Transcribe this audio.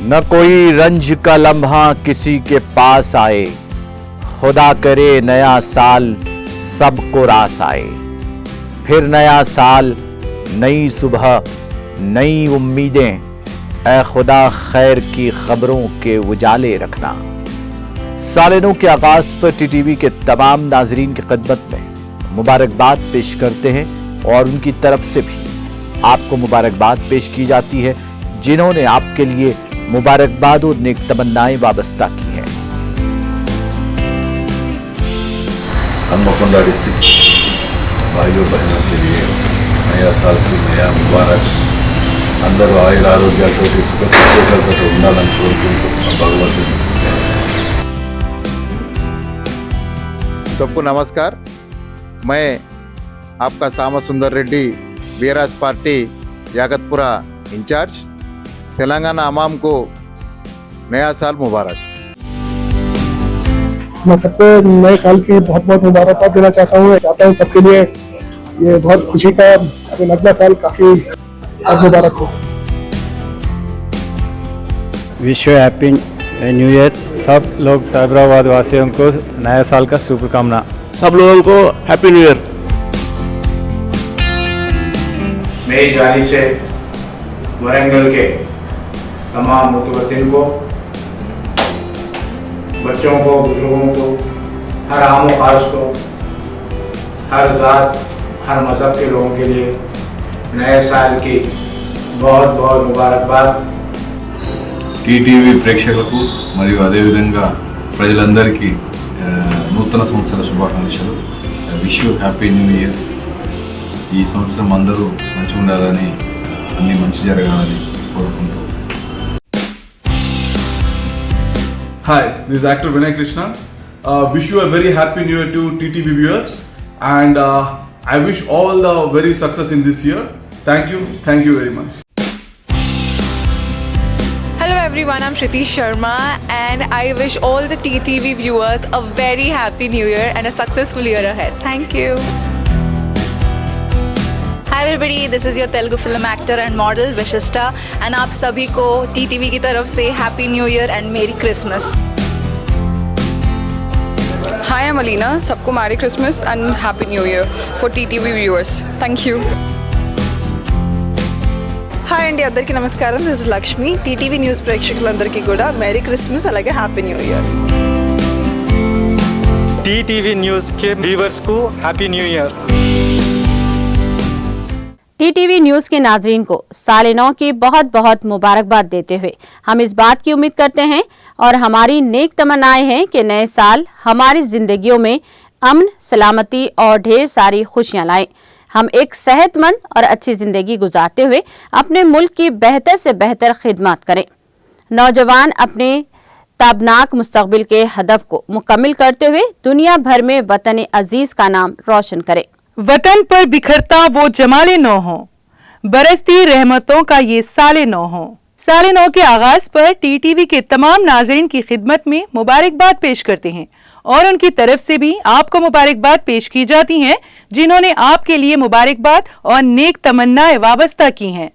न कोई रंज का लम्हा किसी के पास आए, खुदा करे नया साल सबको रास आए। फिर नया साल, नई सुबह, नई उम्मीदें, ऐ खुदा खैर की खबरों के उजाले रखना। साल नौ के आगाज पर टीटीवी के तमाम नाजरीन की खिदमत में मुबारकबाद पेश करते हैं और उनकी तरफ से भी आपको मुबारकबाद पेश की जाती है जिन्होंने आपके लिए मुबारकबाद और नेक तमन्नाएं वाबस्ता की हैं। हनुमकोंडा डिस्ट्रिक्ट भाइयों बहनों के लिए नया साल की नया मुबारक, అందరూ ఆయుర ఆరోగ్యాలతో సుఖ సంతోషాలతో ఉండాలని కోరుకుంటున్నాను భగవంతుని। सबको नमस्कार। मैं आपका सामा सुंदर रेड्डी, बीआरएस पार्टी यागतपुरा इंचार्ज। तेलंगाना अवाम को नया साल मुबारक। मैं सबको नए साल की बहुत बहुत मुबारकबाद देना चाहता हूँ सबके लिए ये बहुत खुशी का अगला साल काफी मुबारक हो। Wish you happy new year. सब लोग साइबराबाद वासियों को नया साल का शुभकामना। सब लोगों को हैप्पी न्यू ईयर। मेरी जानिब से वरंगल के तमाम मुतवतिन को, बच्चों को, बुजुर्गों को, हर आम खास को, हर जात, हर मज़हब के लोगों के लिए नए साल की बहुत बहुत मुबारकबाद। టీటీవీ ప్రేక్షకులకు మరియు అదేవిధంగా ప్రజలందరికీ నూతన సంవత్సర శుభాకాంక్షలు। Wish you happy new year. ఈ సంవత్సరం అందరూ మంచిగా ఉండాలని, అన్ని మంచి జరగాలని కోరుకుంటూ। Hi, this is actor Vinay Krishna. Wish you a very happy new year to TTV viewers, and I wish all the very success in this year. Thank you very much. Hello everyone, I'm Shriti Sharma and I wish all the TTV viewers a very happy new year and a successful year ahead. Thank you. Hi everybody, this is your Telugu film actor and model Vishishta and आप सभी को TTV की तरफ से happy new year and मेरी Christmas. Hi, I'm Alina. सबको merry Christmas and happy new year for TTV viewers. Thank you. Hi అండి, అందరికీ నమస్కారం. This is Lakshmi. TTV news ప్రేక్షకులందరికీ కూడా మేరీ క్రిస్మస్ అలాగే happy new year. TTV news के viewers को happy new year. TTV news के नाजरीन को साल नौ की बहुत बहुत मुबारकबाद देते हुए हम इस बात की उम्मीद करते हैं और हमारी नेक तमन्नाएं हैं कि नए साल हमारी जिंदगियों में अमन, सलामती और ढेर सारी खुशियां लाएं। हम एक सेहतमंद और अच्छी जिंदगी गुजारते हुए अपने मुल्क की बेहतर से बेहतर खिदमत करें। नौजवान अपने ताबनाक मुस्तकबिल के हदफ को मुकम्मल करते हुए दुनिया भर में वतन अजीज का नाम रोशन करें। वतन पर बिखरता वो जमाले नौ हो, बरसती रहमतों का ये साले नौ हो। साले नौ के आगाज पर टीटीवी के तमाम नाजरीन की खिदमत में मुबारकबाद पेश करते हैं और उनकी तरफ से भी आपको मुबारकबाद पेश की जाती हैं जिन्होंने आपके लिए मुबारकबाद और नेक तमन्नाएं वाबस्ता की हैं।